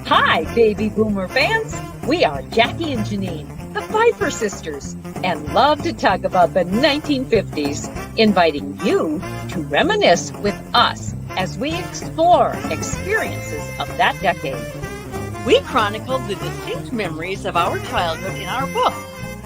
Hi, baby boomer fans. We are Jackie and Janine, the Pfeiffer sisters, and love to talk about the 1950s, inviting you to reminisce with us as we explore experiences of that decade. We chronicled the distinct memories of our childhood in our book,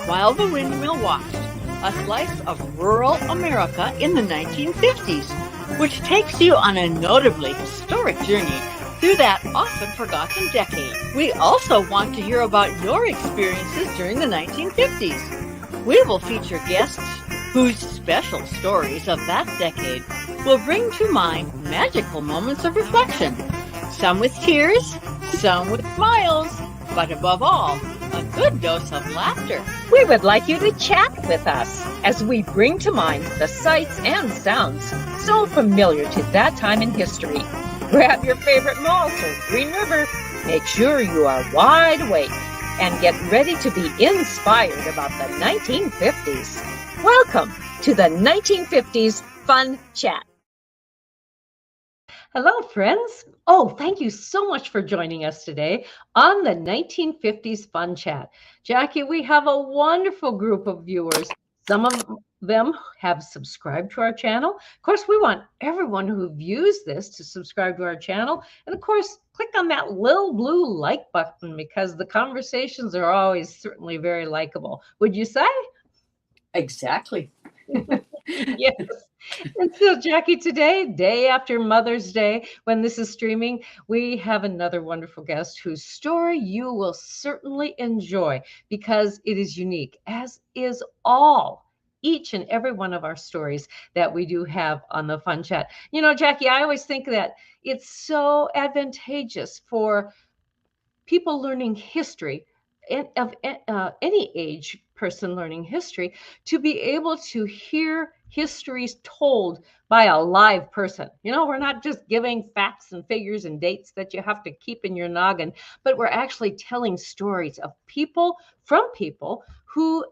While the Windmill Watched, a slice of rural America in the 1950s, which takes you on a notably historic journey through that often forgotten decade. We also want to hear about your experiences during the 1950s. We will feature guests whose special stories of that decade will bring to mind magical moments of reflection, some with tears, some with smiles, but above all, a good dose of laughter. We would like you to chat with us as we bring to mind the sights and sounds so familiar to that time in history. Grab your favorite malt or Green River. Make sure you are wide awake and get ready to be inspired about the 1950s. Welcome to the 1950s Fun Chat. Hello, friends. Oh, thank you so much for joining us today on the 1950s Fun Chat. Jackie, we have a wonderful group of viewers. Some of them have subscribed to our channel. Of course, we want everyone who views this to subscribe to our channel. And of course, click on that little blue like button because the conversations are always certainly very likable. Would you say? Exactly. Yes. And so, Jackie, today, day after Mother's Day, when this is streaming, we have another wonderful guest whose story you will certainly enjoy because it is unique, as is each and every one of our stories that we do have on the Fun Chat. You know, Jackie, I always think that it's so advantageous for people learning history of any age person learning history to be able to hear histories told by a live person. You know, we're not just giving facts and figures and dates that you have to keep in your noggin, but we're actually telling stories of people from people who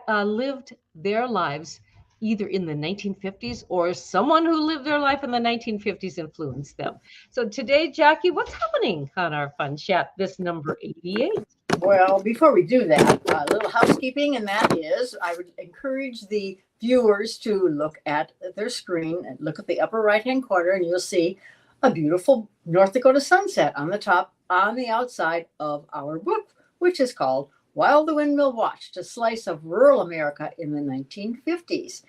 lived their lives either in the 1950s or someone who lived their life in the 1950s influenced them. So today, Jackie, what's happening on our Fun Chat, this number 88? Well, before we do that, a little housekeeping, and that is I would encourage the viewers to look at their screen and look at the upper right-hand corner, and you'll see a beautiful North Dakota sunset on the top, on the outside of our book, which is called While the Windmill Watched, a slice of rural America in the 1950s.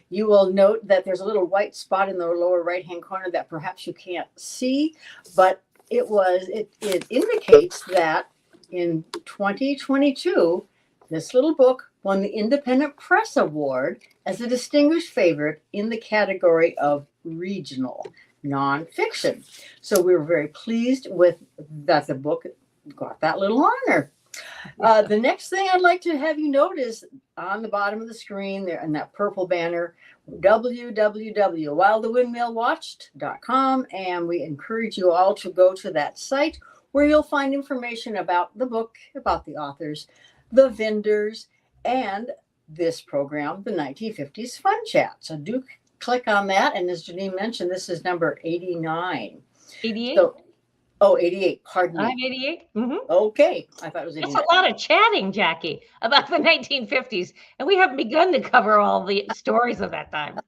You will note that there's a little white spot in the lower right-hand corner that perhaps you can't see, but it indicates that in 2022, this little book won the Independent Press Award as a distinguished favorite in the category of regional nonfiction. So we were very pleased with that the book got that little honor. The next thing I'd like to have you notice on the bottom of the screen there in that purple banner, www.whilethewindmillwatched.com, and we encourage you all to go to that site where you'll find information about the book, about the authors, the vendors, and this program, the 1950s Fun Chat. So do click on that, and as Janine mentioned, this is number 89. 88? So, 88, pardon me. I'm 88? Mm-hmm. Okay, I thought it was 89. It's a lot of chatting, Jackie, about the 1950s, and we haven't begun to cover all the stories of that time.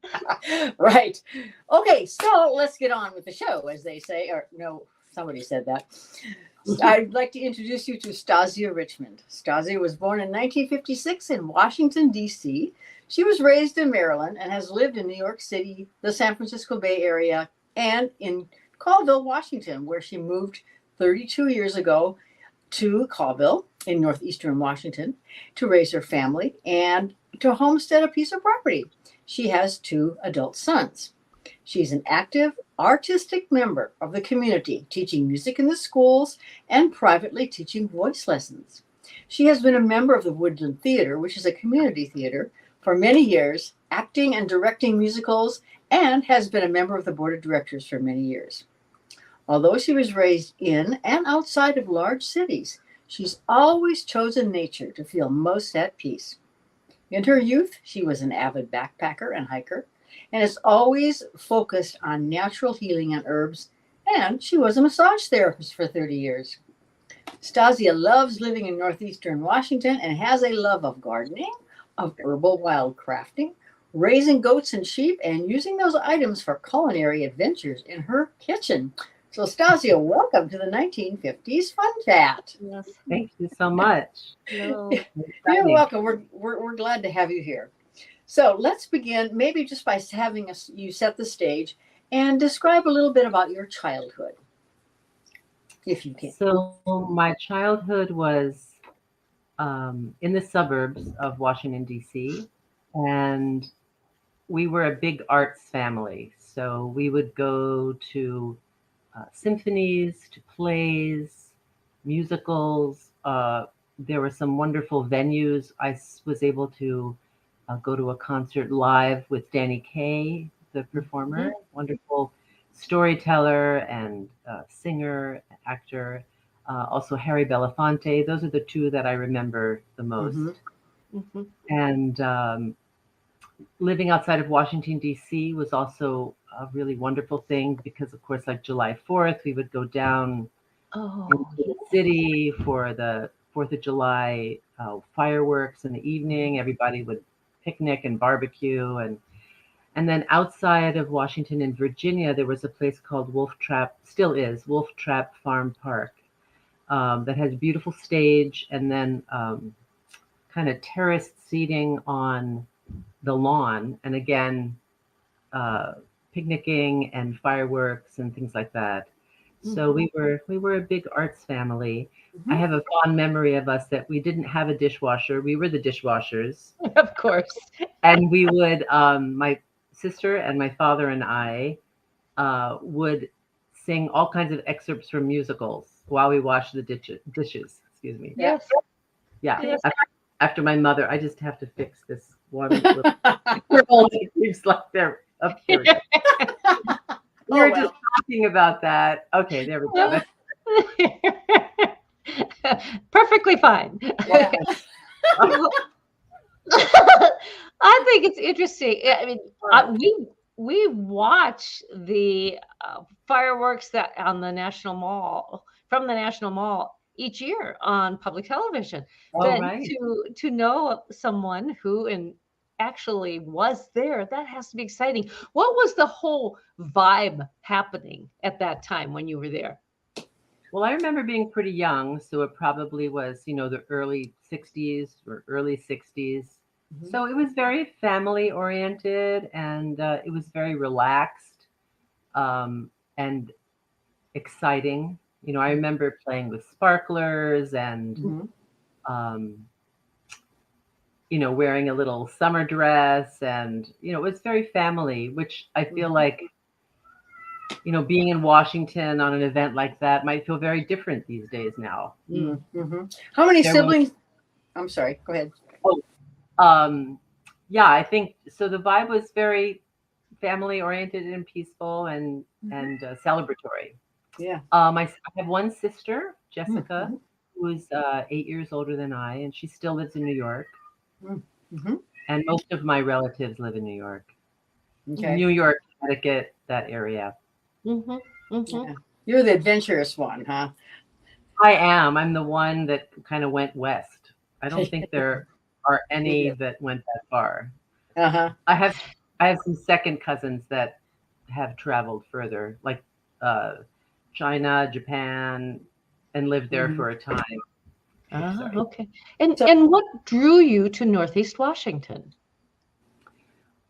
Right. Okay, so let's get on with the show, as they say, or no, somebody said that. I'd like to introduce you to Stazya Richman. Stazya was born in 1956 in Washington, D.C. She was raised in Maryland and has lived in New York City, the San Francisco Bay Area, and in Colville, Washington, where she moved 32 years ago to Colville in northeastern Washington to raise her family and to homestead a piece of property. She has 2 adult sons. She's an active artistic member of the community, teaching music in the schools and privately teaching voice lessons. She has been a member of the Woodland Theater, which is a community theater, for many years, acting and directing musicals, and has been a member of the board of directors for many years. Although she was raised in and outside of large cities, she's always chosen nature to feel most at peace. In her youth, she was an avid backpacker and hiker, and has always focused on natural healing and herbs, and she was a massage therapist for 30 years. Stazya loves living in northeastern Washington and has a love of gardening, of herbal wildcrafting, raising goats and sheep, and using those items for culinary adventures in her kitchen. So, Stazya, welcome to the 1950s Fun Chat. Yes. Thank you so much. No. You're welcome. We're glad to have you here. So let's begin maybe just by having you set the stage and describe a little bit about your childhood, if you can. So my childhood was in the suburbs of Washington, D.C., and we were a big arts family. So we would go to symphonies, to plays, musicals. There were some wonderful venues. I was able to go to a concert live with Danny Kaye, the performer, wonderful storyteller and singer, actor. Also Harry Belafonte. Those are the two that I remember the most. And living outside of Washington, D.C. was also a really wonderful thing because, of course, like July 4th, we would go down into the city for the 4th of July fireworks in the evening. Everybody would picnic and barbecue. And then outside of Washington in Virginia, there was a place called Wolf Trap, still is, Wolf Trap Farm Park, that has a beautiful stage and then kind of terraced seating on the lawn. And again, picnicking and fireworks and things like that. So we were a big arts family. I have a fond memory of us that we didn't have a dishwasher. We were the dishwashers. Of course. And we would, my sister and my father and I would sing all kinds of excerpts from musicals while we washed the dishes. Excuse me. Yes. Yeah. Yes. After my mother, I just have to fix this one little it seems like they're up here. We were just talking about that. Okay, there we go. Perfectly fine. Yeah. I think it's interesting. I mean, we watch the fireworks that on the National Mall from the National Mall each year on public television. But Right. to know someone who actually was there, that has to be exciting. What was the whole vibe happening at that time when you were there? Well, I remember being pretty young, so it probably was, the early 60s or early 60s. So it was very family oriented and it was very relaxed and exciting. I remember playing with sparklers and, wearing a little summer dress and, it was very family, which I feel like, being in Washington on an event like that might feel very different these days now. How many siblings? I'm sorry, go ahead. Yeah, I think so. The vibe was very family oriented and peaceful and celebratory. Yeah. I have one sister, Jessica, who's 8 years older than I, and she still lives in New York. And most of my relatives live in New York. Okay. New York, Connecticut, that area. Yeah. You're the adventurous one, huh? I am. I'm the one that kind of went west. I don't think there are any that went that far. I have some second cousins that have traveled further, like China, Japan, and lived there for a time. Okay. And what drew you to Northeast Washington?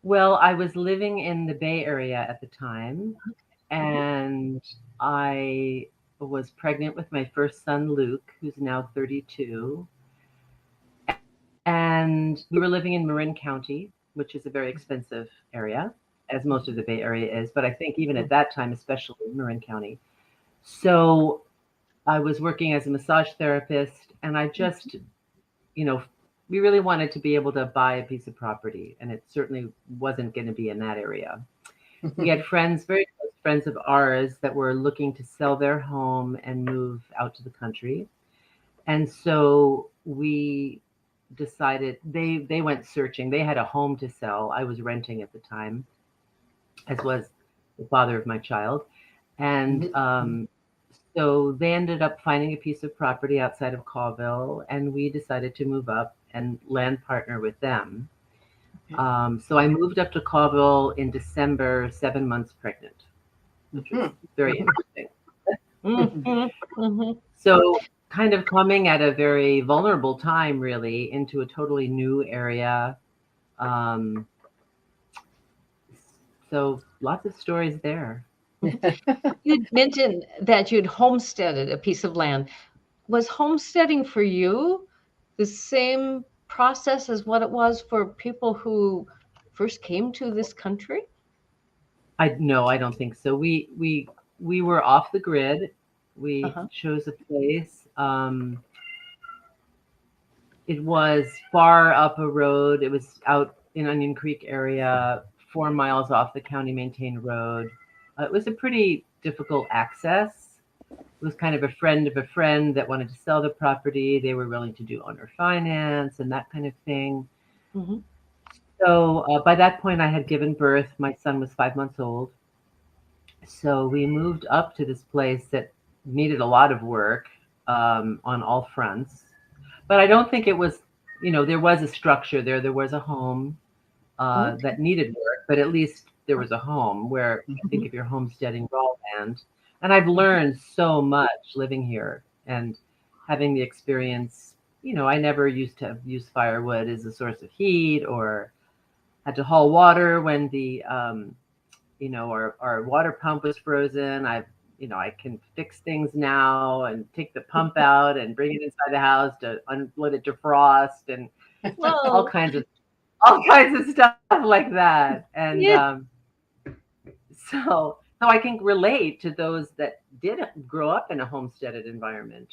Well, I was living in the Bay Area at the time, and I was pregnant with my first son, Luke, who's now 32. And we were living in Marin County, which is a very expensive area, as most of the Bay Area is. But I think even at that time, especially Marin County. So I was working as a massage therapist, and I just, we really wanted to be able to buy a piece of property, and it certainly wasn't going to be in that area. We had friends, very close friends of ours, that were looking to sell their home and move out to the country. And so we decided, they went searching. They had a home to sell. I was renting at the time, as was the father of my child. And So they ended up finding a piece of property outside of Colville, and we decided to move up and land partner with them. So I moved up to Colville in December, 7 months pregnant, which was very interesting. So kind of coming at a very vulnerable time, really, into a totally new area. So lots of stories there. You'd mentioned that you'd homesteaded a piece of land. Was homesteading for you the same process as what it was for people who first came to this country? No, I don't think so. We were off the grid. We chose a place. It was far up a road. It was out in Onion Creek area, 4 miles off the county maintained road. It was a pretty difficult access. It was kind of a friend that wanted to sell the property. They were willing to do owner finance and that kind of thing. So by that point, I had given birth. My son was 5 months old. So we moved up to this place that needed a lot of work on all fronts. But I don't think it was, there was a structure there. There was a home that needed work, but at least there was a home where I think if you're homesteading raw land. And I've learned so much living here and having the experience. I never used to use firewood as a source of heat or had to haul water when the, our water pump was frozen. I can fix things now and take the pump out and bring it inside the house to let it defrost and all kinds of stuff like that. And so I can relate to those that did grow up in a homesteaded environment,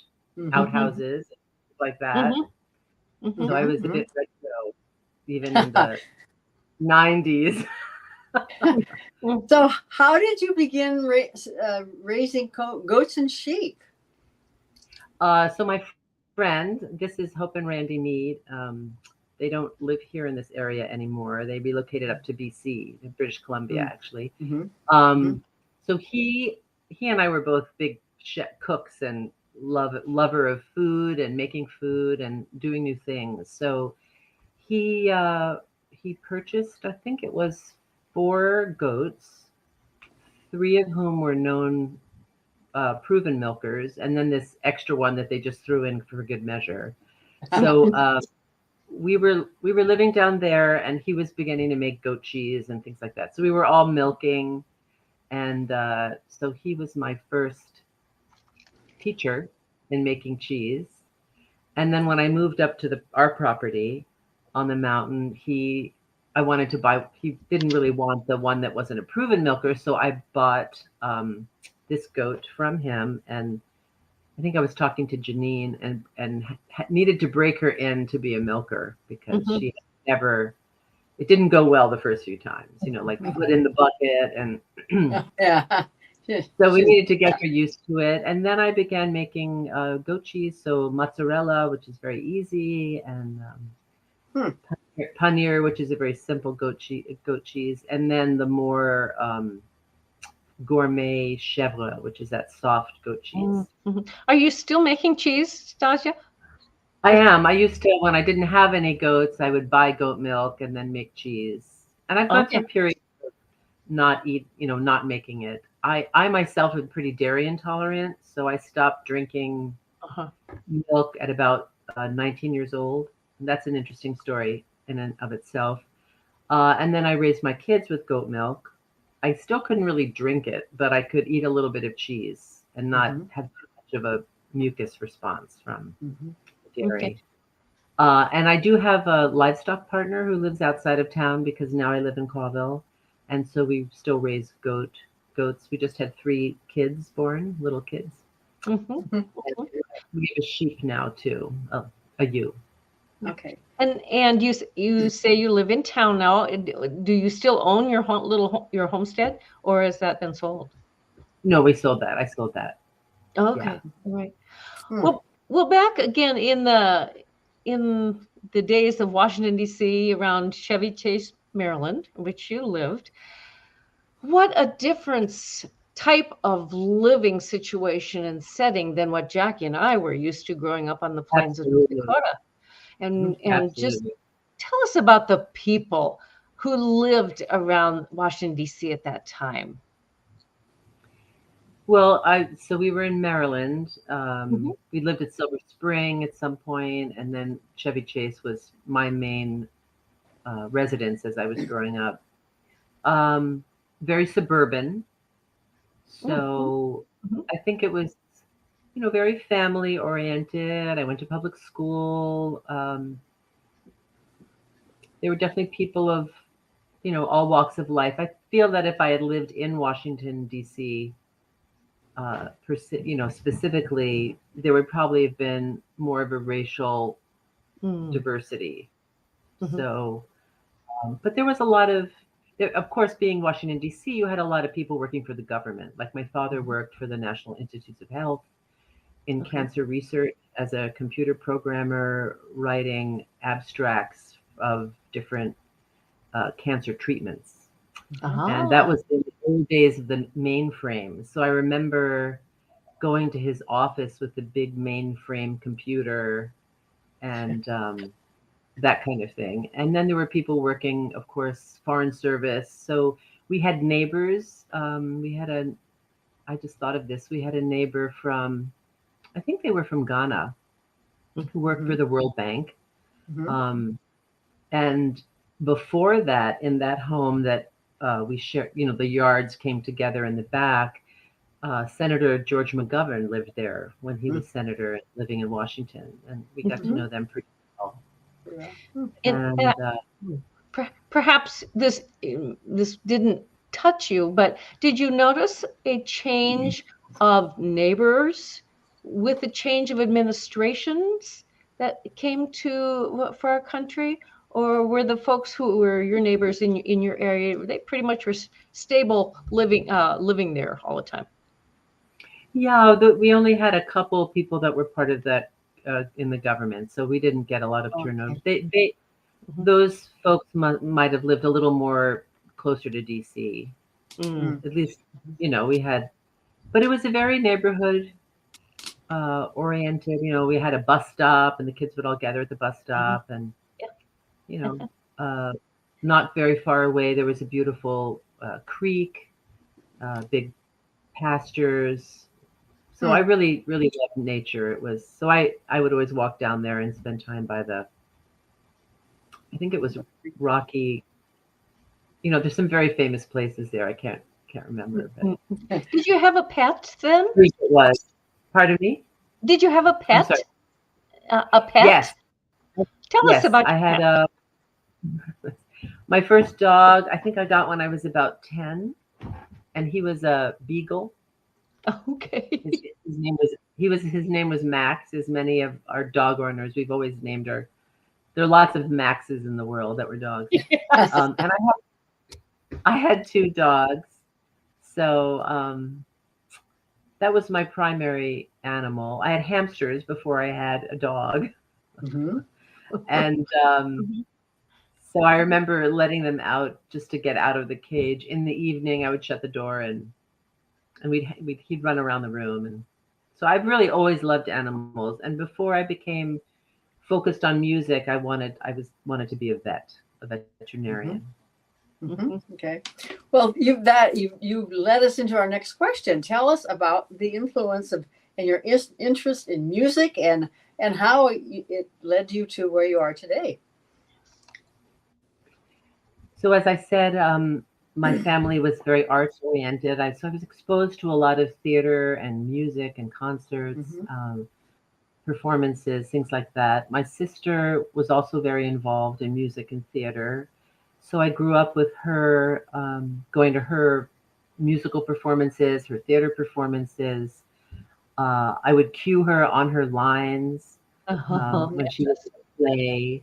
outhouses, like that. So I was a bit retro, even in the 90s. So how did you begin raising goats and sheep? So my friend, this is Hope and Randy Mead. They don't live here in this area anymore. They relocated up to BC, British Columbia, actually. So he and I were both big cooks and lover of food and making food and doing new things. So he purchased, I think it was 4 goats, 3 of whom were known proven milkers, and then this extra one that they just threw in for good measure. So we were living down there, and he was beginning to make goat cheese and things like that. So we were all milking, and so he was my first teacher in making cheese. And then when I moved up to our property on the mountain, he didn't really want the one that wasn't a proven milker, so I bought this goat from him, and I think I was talking to Janine and needed to break her in to be a milker because she never, it didn't go well the first few times, like put in the bucket and so we needed to get her used to it. And then I began making goat cheese, so mozzarella, which is very easy, and paneer, which is a very simple goat cheese, and then the more gourmet chèvre, which is that soft goat cheese. Are you still making cheese, Stazya? I am. I used to, when I didn't have any goats, I would buy goat milk and then make cheese. And I've gone through periods of not making it. I myself am pretty dairy intolerant, so I stopped drinking milk at about 19 years old. And that's an interesting story in and of itself. And then I raised my kids with goat milk. I still couldn't really drink it, but I could eat a little bit of cheese and not have too much of a mucus response from dairy. And I do have a livestock partner who lives outside of town because now I live in Colville. And so we still raise goats. We just had 3 kids born, little kids. We have a sheep now too, a ewe. Okay. And you say you live in town now. Do you still own your homestead, or has that been sold? No, we sold that. I sold that. Okay, right. Well, back again in the days of Washington D.C., around Chevy Chase, Maryland, in which you lived, what a difference type of living situation and setting than what Jackie and I were used to growing up on the plains of North Absolutely. Dakota. And just Absolutely. tell us about the people who lived around Washington, D.C. at that time. Well, so we were in Maryland. Mhm. We lived at Silver Spring at some point, and then Chevy Chase was my main residence as I was growing up. Very suburban. Mhm. So Mhm. I think it was, very family oriented. I went to public school. There were definitely people of, all walks of life. I feel that if I had lived in Washington, D.C., specifically, there would probably have been more of a racial Mm. diversity. Mhm. So, but there was a lot of course, being Washington, D.C., you had a lot of people working for the government. Like my father worked for the National Institutes of Health in Okay. cancer research as a computer programmer, writing abstracts of different cancer treatments. And that Ah. was in the old days of the mainframe. So I remember going to his office with the big mainframe computer and that kind of thing. And then there were people working, of course, foreign service. So we had neighbors. I just thought of this. We had a neighbor from, I think they were from Ghana, who worked for Mhm. the World Bank. Mhm. Um, and before that, in that home that we shared, the yards came together in the back. Senator George McGovern lived there when he was senator and living in Washington, and we got to Mhm. know them pretty well. Yeah. And And perhaps this didn't touch you, but did you notice a change of neighbors with the change of administrations that came to for our country? Or were the folks who were your neighbors in your area, they pretty much were stable living there all the time? yeah, we only had a couple of people that were part of that in the government, so we didn't get a lot of turnover. Okay. Mhm. Those folks might have lived a little more closer to DC. Mm. Mm. At least, we had, but it was a very neighborhood oriented. We had a bus stop, and the kids would all gather at the bus Mhm. stop, and Yeah. you know, not very far away, there was a beautiful creek, big pastures. So I Hmm. really, really loved nature. It was so I would always walk down there and spend time by I think it was Rocky. There's some very famous places there. I can't remember, but Did you have a pet then? I think it was. Pardon me. Did you have a I'm pet? sorry. A pet? Yes, Tell us yes. about I your had pet. my first dog. I think I got when I was about 10, and he was a beagle. Okay. His name was Max. As many of our dog owners, we've always named there are lots of Maxes in the world that were dogs. Yes. And I had two dogs, so that was my primary animal. I had hamsters before I had a dog, Mhm. and Mhm. so I remember letting them out just to get out of the cage. In the evening, I would shut the door and he'd run around the room, and so I've really always loved animals. And before I became focused on music, I wanted to be a veterinarian. Mhm. Mhm. Okay. Well, you led us into our next question. Tell us about the influence of and your interest in music and how it led you to where you are today. So as I said, my family was very arts oriented. So I was exposed to a lot of theater and music and concerts, Mhm. performances, things like that. My sister was also very involved in music and theater. So I grew up with her, going to her musical performances, her theater performances. I would cue her on her lines Uh-huh. when she was in a play.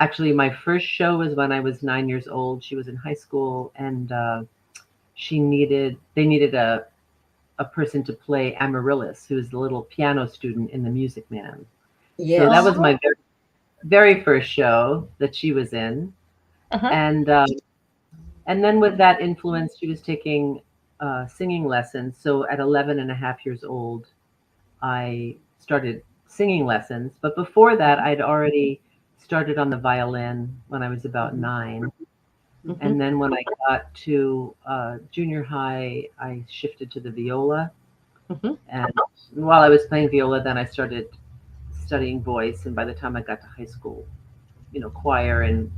Actually, my first show was when I was 9 years old. She was in high school, and they needed a person to play Amaryllis, who's the little piano student in The Music Man. So that Yes. was Oh. my very, very first show that she was in, Uh-huh. and then with that influence, she was taking singing lessons. So at 11 and a half years old, I started singing lessons. But before that, I'd already started on the violin when I was about 9. Mhm. And then when I got to junior high, I shifted to the viola. Mhm. And while I was playing viola, then I started studying voice. And by the time I got to high school, choir and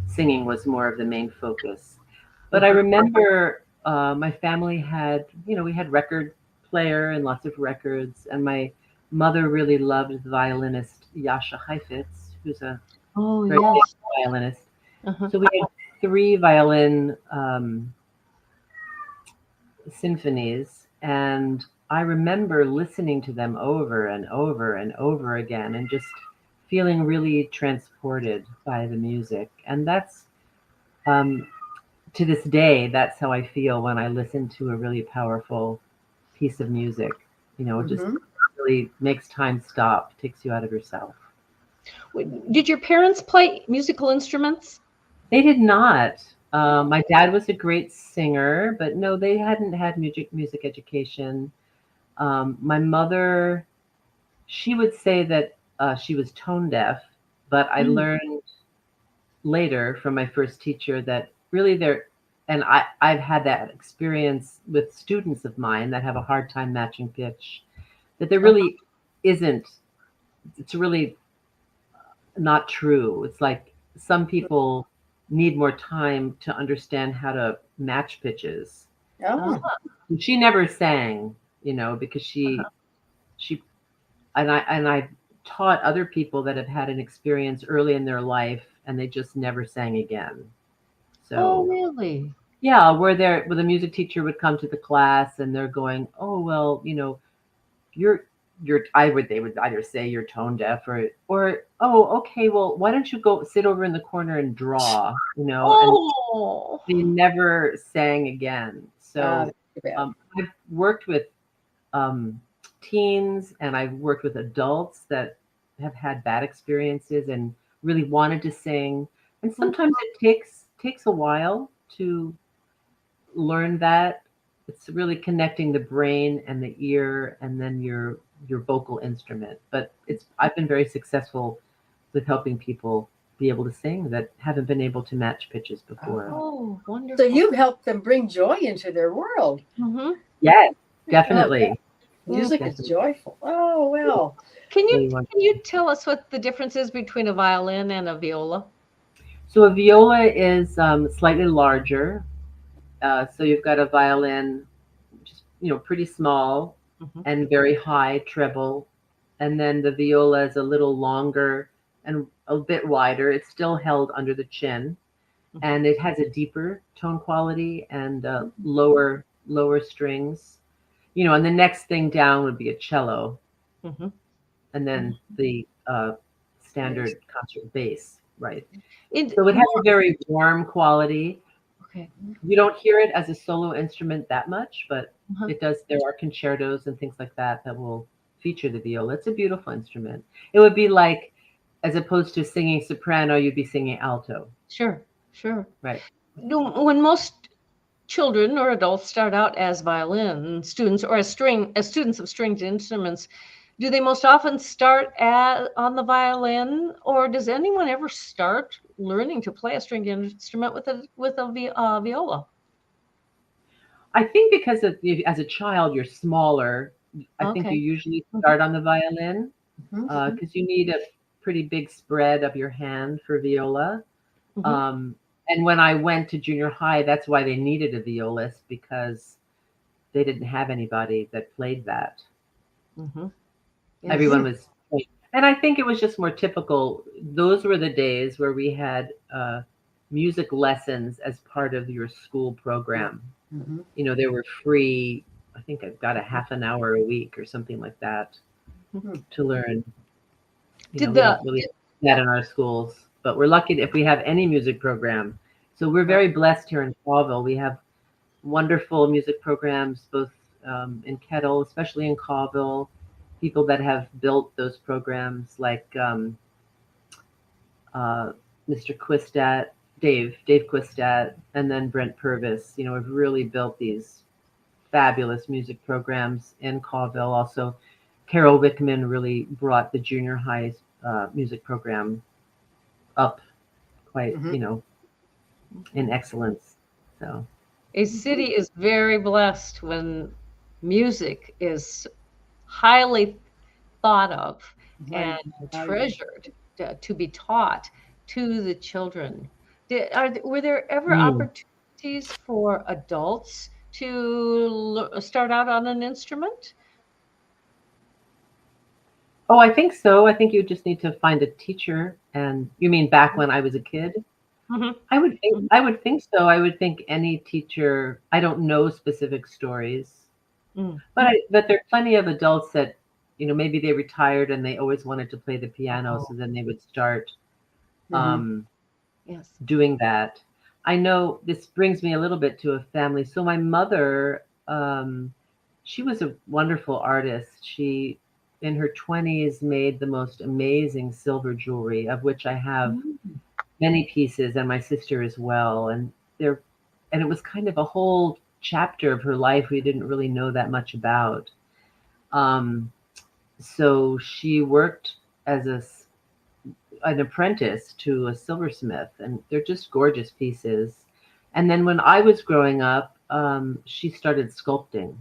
singing was more of the main focus. But I remember my family had, we had record player and lots of records. And my mother really loved the violinist Jascha Heifetz, who's a Oh, very yes. famous violinist. Uh-huh. So we had 3 violin symphonies, and I remember listening to them over and over and over again and just feeling really transported by the music. And that's, to this day, that's how I feel when I listen to a really powerful piece of music. It just really makes time stop, takes you out of yourself. Did your parents play musical instruments? They did not. My dad was a great singer, but no, they hadn't had music education. My mother, she would say that she was tone deaf, but I learned later from my first teacher that really and I've had that experience with students of mine that have a hard time matching pitch, that there really isn't, it's really not true. It's like some people need more time to understand how to match pitches. Oh, And she never sang, because she and I taught other people that have had an experience early in their life and they just never sang again. Oh, So really? yeah, where the music teacher would come to the class and they're going, oh well, you're they would either say you're tone deaf or oh okay, well why don't you go sit over in the corner and draw, and Oh. they never sang again. So too bad. I've worked with teens and I've worked with adults that have had bad experiences and really wanted to sing. And sometimes it takes a while to learn that. It's really connecting the brain and the ear and then your vocal instrument. But I've been very successful with helping people be able to sing that haven't been able to match pitches before. Oh, wonderful. So you've helped them bring joy into their world. Mm-hmm. Yes, definitely. Music is Definitely. joyful. Oh, well. Can Really you wonderful. can you tell us what the difference is between a violin and a viola? So a viola is slightly larger. So you've got a violin, just pretty small Mhm. and very high treble, and then the viola is a little longer and a bit wider. It's still held under the chin, and it has a deeper tone quality and lower strings. And the next thing down would be a cello, Mhm. and then the standard concert bass, right? It So it has a very warm quality. okay. You don't hear it as a solo instrument that much, but Uh-huh. it does. There are concertos and things like that that will feature the viola. It's a beautiful instrument. It would be like, as opposed to singing soprano, you'd be singing alto, Sure, sure. right? When most children or adults start out as violin students or as students of stringed instruments, do they most often start on the violin, or does anyone ever start learning to play a stringed instrument with a viola? I think because as a child you're smaller, I think you Okay. usually Mhm. start on the violin Mhm. because you need a pretty big spread of your hand for viola. Mhm. Um, and when I went to junior high, that's why they needed a violist because they didn't have anybody that played that. Mhm. Yes. Everyone was, and I think it was just more typical. Those were the days where we had music lessons as part of your school program. Mhm. They were free. I think I've got a half an hour a week or something like that Mhm. to learn. Did We the don't really have that in our schools, but we're lucky if we have any music program. So we're very blessed here in Colville. We have wonderful music programs, both in Kettle, especially in Colville. People that have built those programs, like uh, Mr. Quistat, Dave Quistat, and then Brent Purvis. Have really built these fabulous music programs in Colville. Also, Carol Wickman really brought the junior high music program up quite, in excellence. So A city is very blessed when music is highly thought of and I agree. treasured to be taught to the children. Were there ever Mm. opportunities for adults to start out on an instrument? Oh, I think so. I think you just need to find a teacher. And you mean back when I was a kid? Mhm, mhm, I would think so. I would think any teacher, I don't know specific stories, mm. but there are plenty of adults that, maybe they retired and they always wanted to play the piano, Oh, so then they would start Mm-hmm. um, yes. doing that. I know this brings me a little bit to a family. So my mother, she was a wonderful artist. She, in her 20s, made the most amazing silver jewelry, of which I have Mm. many pieces, and my sister as well. And it was kind of a whole chapter of her life we didn't really know that much about. Um, so she worked as an apprentice to a silversmith, and they're just gorgeous pieces. And then when I was growing up, she started sculpting.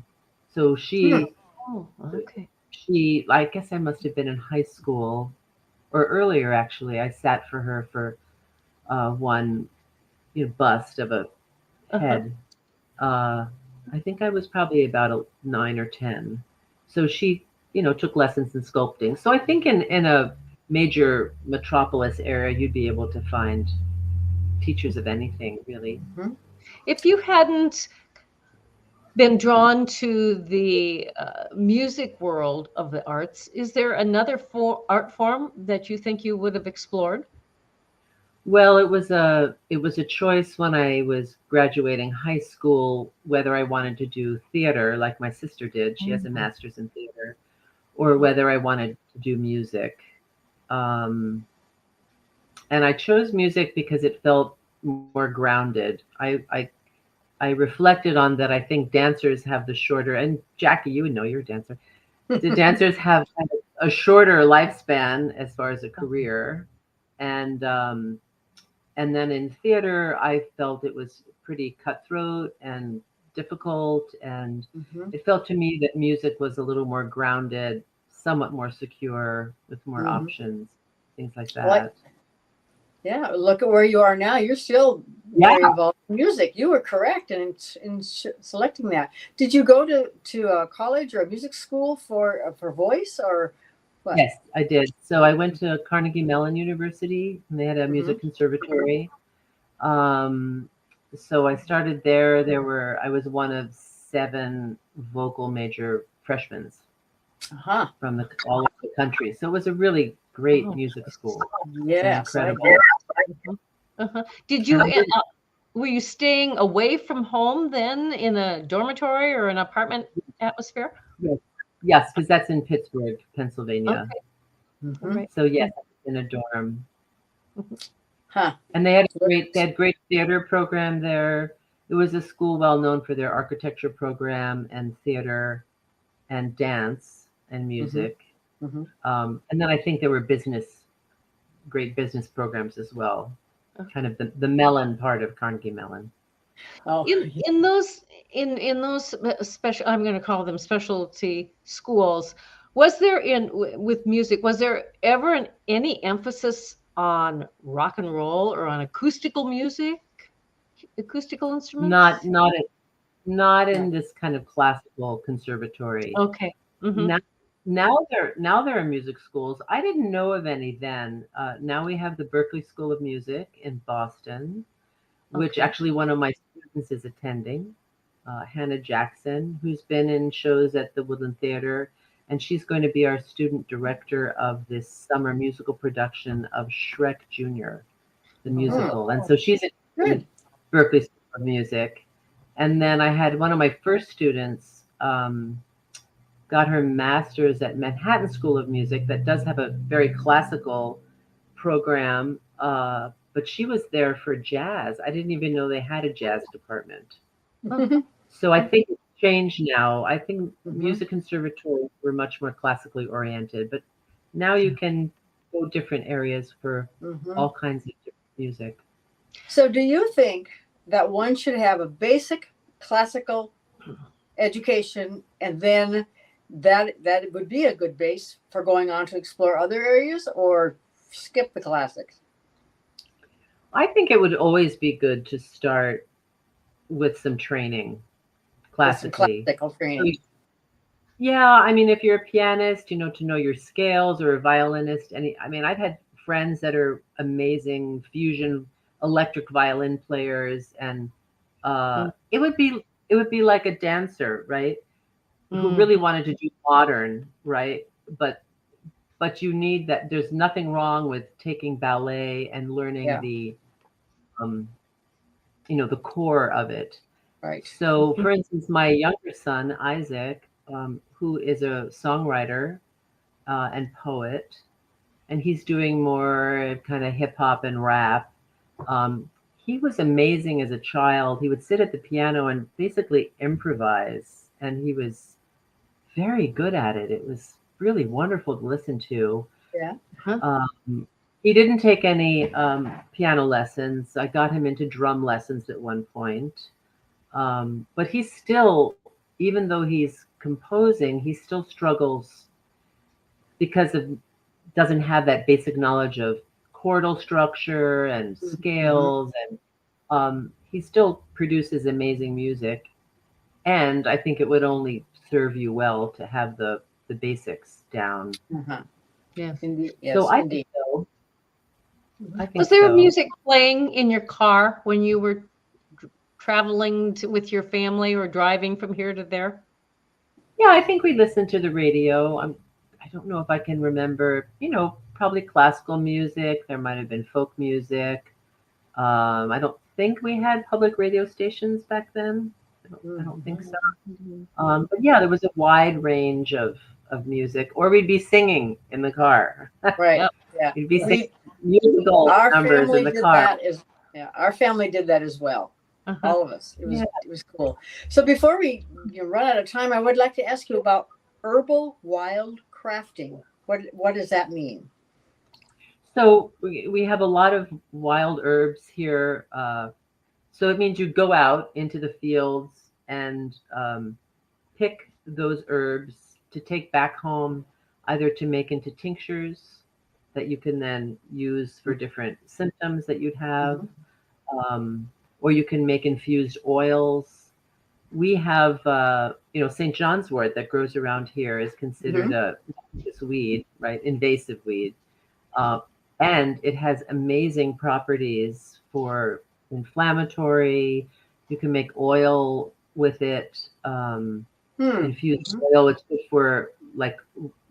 So Oh, okay. I guess I must have been in high school or earlier. Actually, I sat for her for one bust of a Uh-huh. head. Uh, I think I was probably about 9 or 10. So she, took lessons in sculpting. So I think in a major metropolis area, you'd be able to find teachers of anything, really. Mm-hmm. If you hadn't been drawn to the music world of the arts, is there another art form that you think you would have explored? Well, it was a choice when I was graduating high school whether I wanted to do theater like my sister did. She has a Mhm, master's in theater, or whether I wanted to do music. Um, and I chose music because it felt more grounded. I reflected on that. I think dancers have the shorter, and Jackie, you would know, you're a dancer. The dancers have kind of a shorter lifespan as far as a career, and then in theater, I felt it was pretty cutthroat and difficult, and Mm-hmm. it felt to me that music was a little more grounded, somewhat more secure, with more Mm-hmm. options, things like Like, that. yeah, look at where you are now. You're still Yeah. very involved in music. You were correct in selecting that. Did you go to a college or a music school for voice or what? Yes, I did. So I went to Carnegie Mellon University, and they had a Mm-hmm. music conservatory. Um, so I started there. I was one of 7 vocal major freshmen Uh-huh. from all over the country. So it was a really great Oh, music school. It was Yes, I incredible. agree. mhm, uh-huh. Did And you, I did, were you staying away from home then in a dormitory or an apartment atmosphere? yes, yes, because that's in Pittsburgh, Pennsylvania. Okay, all Mm-hmm. right. So yes, I was in a dorm. Mhm, Huh. And they had great theater program there. It was a school well known for their architecture program and theater and dance and Mm-hmm. music. Mm-hmm. And then I think there were great business programs as well. Kind okay. of the Mellon part of Carnegie Mellon. Oh, In those special, I'm going to call them specialty schools, was there with music, was there ever any emphasis on rock and roll or on acoustical music, acoustical Not instruments? not at, not no. in this kind of classical conservatory. Okay. Hmm. Now, there are music schools. I didn't know of any then. Now we have the Berklee School of Music in Boston, which Okay. actually one of my students is attending, Hannah Jackson, who's been in shows at the Woodland Theater, and she's going to be our student director of this summer musical production of Shrek Jr., the Oh, Mm, musical. And so she's in good. Berklee School of Music. And then I had one of my first students got her master's at Manhattan School of Music that does have a very classical program, but she was there for jazz. I didn't even know they had a jazz department. oh, So I think changed now. I think Mhm. music conservatories were much more classically oriented, but now you can go different areas for Mhm. all kinds of different music. So, do you think that one should have a basic classical education, and then that would be a good base for going on to explore other areas, or skip the classics I think it would always be good to start with some training with some classically. classical So, training? yeah, I mean, if you're a pianist, to know your scales, or a violinist, I mean, I've had friends that are amazing fusion electric violin players, and Mm, it would be like a dancer, right? Who mm, really wanted to do modern, right? But you need that. There's nothing wrong with taking ballet and learning Yeah, um, the core of it. right. So, for instance, my younger son, Isaac, who is a songwriter and poet, and he's doing more kind of hip hop and rap. He was amazing as a child. He would sit at the piano and basically improvise, and he was very good at it. It was really wonderful to listen to. Yeah. huh. Um, he didn't take any piano lessons. I got him into drum lessons at one point. But he's still, even though he's composing, he still struggles because of doesn't have that basic knowledge of chordal structure and Mhm. scales, and he still produces amazing music. And I think it would only serve you well to have the basics down. Uh-huh. Yes. Indeed. So Yes, I think indeed. so. I Was think there so. music playing in your car when you were traveling with your family or driving from here to there? Yeah, I think we listened to the radio. I don't know if I can remember, probably classical music. There might have been folk music. I don't think we had public radio stations back then. I don't think so. But yeah, there was a wide range of music, or we'd be singing in the car. Right. Yep. Yeah. We'd be singing We musical our numbers in family the did car. that as yeah, our family did that as well. Uh-huh. All of us. It Yeah. was cool. So before we run out of time, I would like to ask you about herbal wild crafting. What does that mean? So we have a lot of wild herbs here. So it means you go out into the fields and pick those herbs to take back home, either to make into tinctures that you can then use for different symptoms that you'd have, Mhm. or you can make infused oils. We have, St. John's wort that grows around here is considered Mhm. a this weed, right? Invasive weed. Uh, and it has amazing properties for inflammatory. You can make oil with it, Hmm. infused Mhm. oil. It's good for like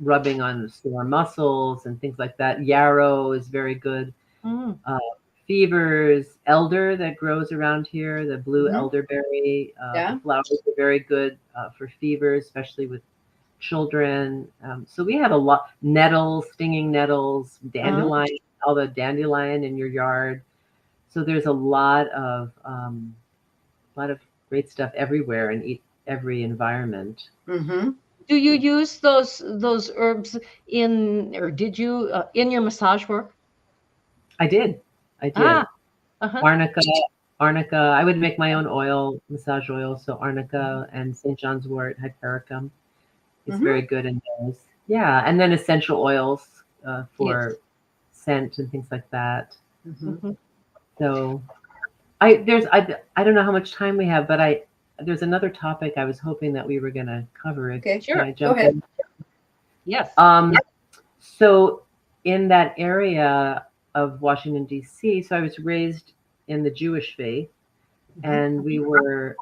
rubbing on sore muscles and things like that. Yarrow is very good. Mm. Uh, Fevers, elder that grows around here, the blue Mhm. elderberry, the Yeah. flowers are very good for fevers, especially with children. So we have a lot nettles, stinging nettles, Uh-huh. dandelion, all the dandelion in your yard. So there's a lot of great stuff everywhere in every environment. Mhm. Do you use those herbs in, or did you in your massage work? I did. I Ah, did. uh-huh. Arnica, arnica. I would make my own oil, massage oil. So arnica and St. John's wort, hypericum is Mhm. very good in those. Yeah, and then essential oils Yes. for scent and things like that. Mhm. Mhm. So I don't know how much time we have, but there's another topic I was hoping that we were going to cover. Okay. Can Sure. I Go jump ahead. in? Yes. So in that area of Washington D.C., so I was raised in the Jewish faith, Mhm. and we were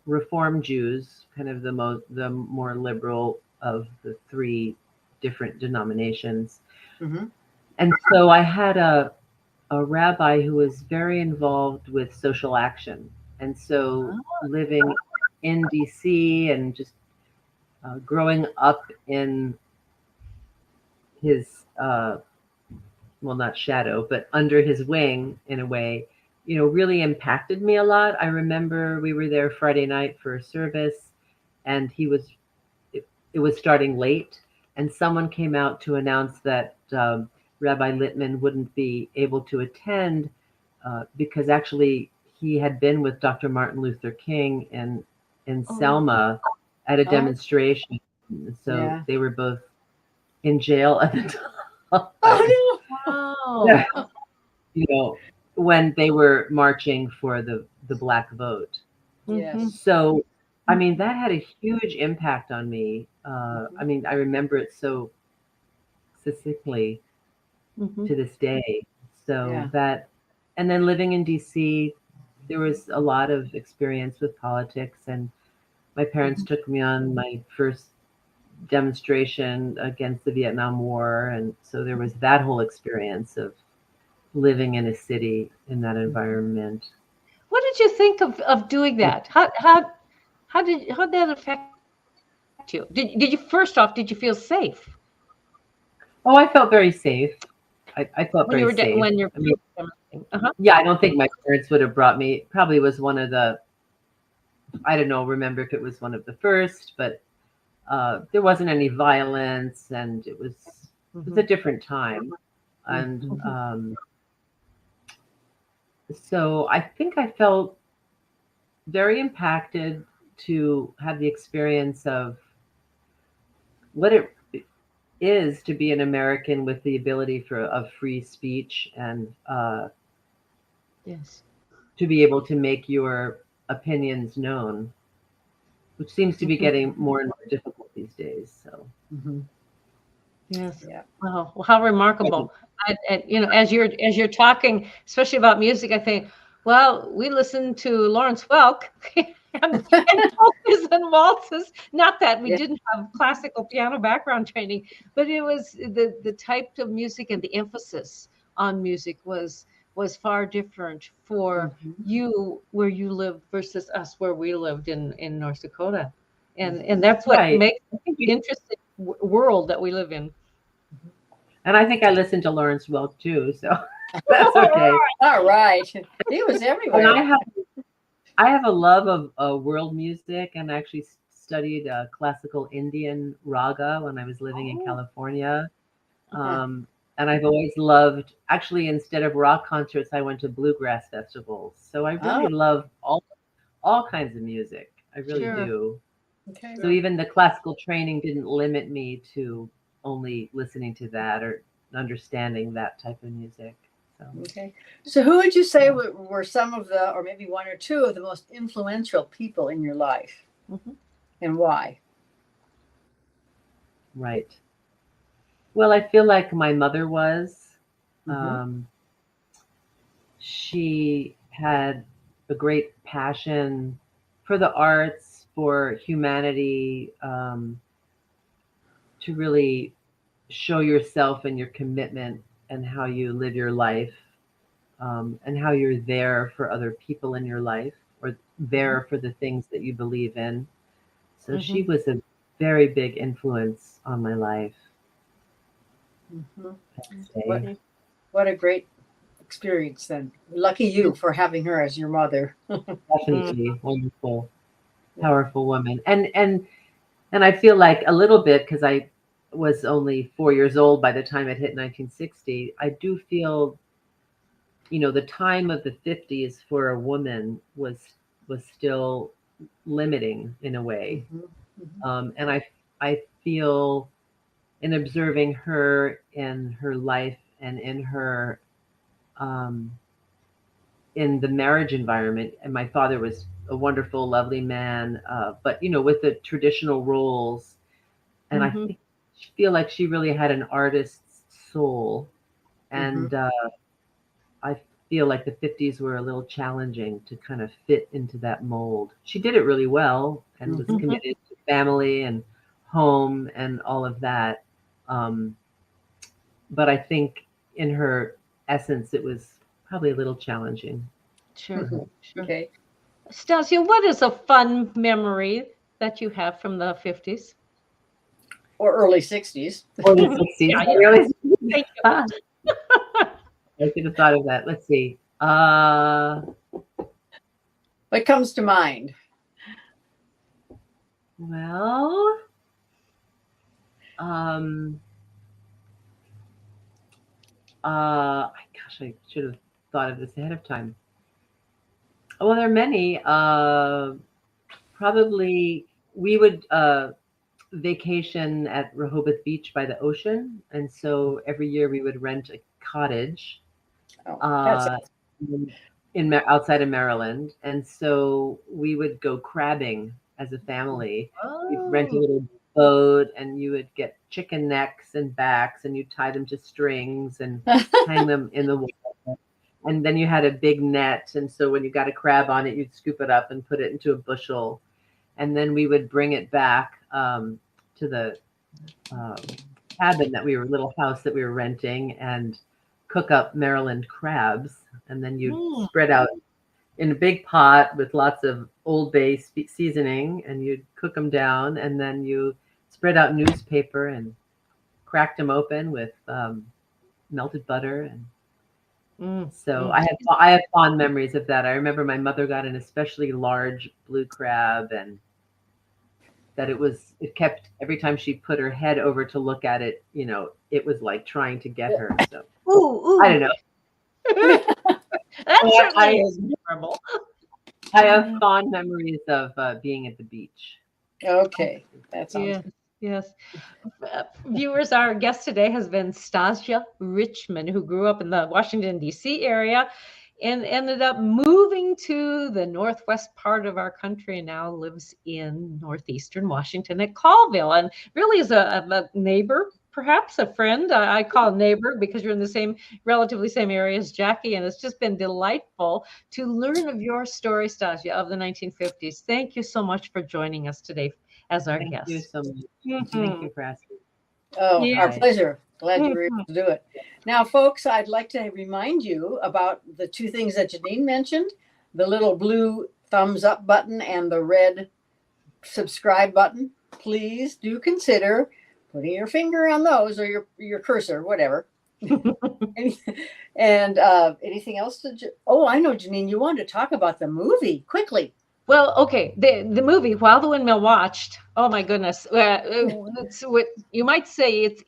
Reform Jews, kind of the more liberal of the three different denominations. Mhm. And so I had a rabbi who was very involved with social action. And so living in DC and just growing up in his, well, not shadow, but under his wing in a way, really impacted me a lot. I remember we were there Friday night for a service, and it was starting late, and someone came out to announce that Rabbi Littman wouldn't be able to attend because actually he had been with Dr. Martin Luther King in Selma at a demonstration. So they were both in jail at the time. Oh no! You know, when they were marching for the black vote. Yes. So, I mean, that had a huge impact on me. I mean, I remember it so succinctly to this day. So that, and then living in DC, there was a lot of experience with politics, and my parents took me on my first demonstration against the Vietnam War, and so there was that whole experience of living in a city in that environment. What did you think of doing that? How did that affect you? Did you first off, did you feel safe Oh, I felt very safe. I felt when you very were safe. when you're I mean, uh-huh. yeah, I don't think my parents would have brought me. Probably was one of the, I don't know, remember if it was one of the first, but there wasn't any violence, and it was a different time. And so I think I felt very impacted to have the experience of what it is to be an American with the ability of free speech and Yes. to be able to make your opinions known, which seems to be getting more and more difficult these days. So, Yes. Yeah. Wow. Well, how remarkable. You know, as you're talking, especially about music, I think, well, we listened to Lawrence Welk and polkas and waltzes. Not that we didn't have classical piano background training, but it was the type of music and the emphasis on music was far different for you where you lived versus us where we lived in North Dakota. And that's what makes the interesting world that we live in. And I think I listened to Lawrence Welk too, so that's okay. All right. He was everywhere. And I have a love of world music, and I actually studied classical Indian raga when I was living in California. And I've always loved, actually, instead of rock concerts, I went to bluegrass festivals. So I really love all kinds of music. I really do. Okay. So even the classical training didn't limit me to only listening to that or understanding that type of music. So. Okay. So who would you say were some of the, or maybe one or two of the most influential people in your life, and why? Right. Well, I feel like my mother was. She had a great passion for the arts, for humanity, to really show yourself and your commitment and how you live your life, and how you're there for other people in your life, or there for the things that you believe in. So she was a very big influence on my life. What a great experience then. Lucky you for having her as your mother. Definitely wonderful, powerful woman. And I feel like a little bit, because I was only 4 years old by the time it hit 1960, I do feel, you know, the time of the 50s for a woman was still limiting in a way. And I feel, in observing her in her life and in her in the marriage environment, and my father was a wonderful, lovely man, but you know, with the traditional roles, and I feel like she really had an artist's soul, and I feel like the 50s were a little challenging to kind of fit into that mold. She did it really well and was committed to family and home and all of that. But I think in her essence, it was probably a little challenging. Sure. Okay. Stazya, what is a fun memory that you have from the 50s? Or early 60s. Early 60s. I should have thought of that. Let's see. What comes to mind? Well, gosh, I should have thought of this ahead of time. Well, there are many. Probably we would vacation at Rehoboth Beach by the ocean, and so every year we would rent a cottage That's outside of Maryland, and so we would go crabbing as a family. We'd rent a little boat, and you would get chicken necks and backs, and you tie them to strings and hang them in the water. And then you had a big net, and so when you got a crab on it, you'd scoop it up and put it into a bushel, and then we would bring it back to the little house that we were renting, and cook up Maryland crabs, and then you'd spread out in a big pot with lots of Old Bay seasoning, and you'd cook them down, and then you spread out newspaper and cracked them open with melted butter. And so I have fond memories of that. I remember my mother got an especially large blue crab, and that it kept, every time she put her head over to look at it, it was like trying to get her. So I don't know. That certainly is memorable. I have fond memories of being at the beach. Okay, that's awesome. Yes. Viewers, our guest today has been Stazya Richman, who grew up in the Washington, D.C. area and ended up moving to the northwest part of our country, and now lives in northeastern Washington at Colville, and really is a neighbor, perhaps a friend. I call neighbor because you're in the relatively same area as Jackie, and it's just been delightful to learn of your story, Stazya, of the 1950s. Thank you so much for joining us today as our guest. Thank you so much. Thank you for asking. Oh, our pleasure. Glad you were able to do it. Now, folks, I'd like to remind you about the two things that Janine mentioned, the little blue thumbs up button and the red subscribe button. Please do consider putting your finger on those, or your cursor, whatever. And anything else? I know, Janine, you wanted to talk about the movie quickly. Well, okay, the movie While the Windmill Watched. Oh my goodness, it's what you might say it's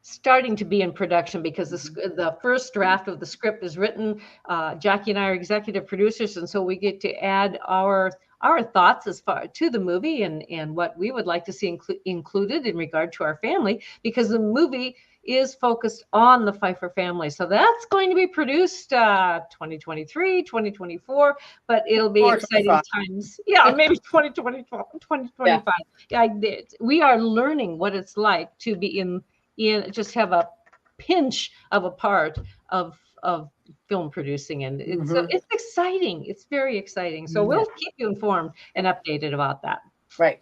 starting to be in production, because the first draft of the script is written. Jackie and I are executive producers, and so we get to add our thoughts as far to the movie and what we would like to see included in regard to our family, because the movie is focused on the Pfeiffer family. So that's going to be produced 2023, 2024, but it'll be exciting times. Yeah, maybe 2025. Yeah, we are learning what it's like to be in just have a pinch of a part of film producing, and it's exciting. It's very exciting. So we'll keep you informed and updated about that. Right.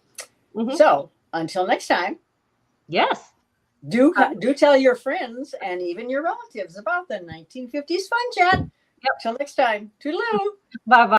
So until next time. Yes. Do tell your friends and even your relatives about the 1950s Fun Chat. Till next time. Toodaloo. Bye-bye.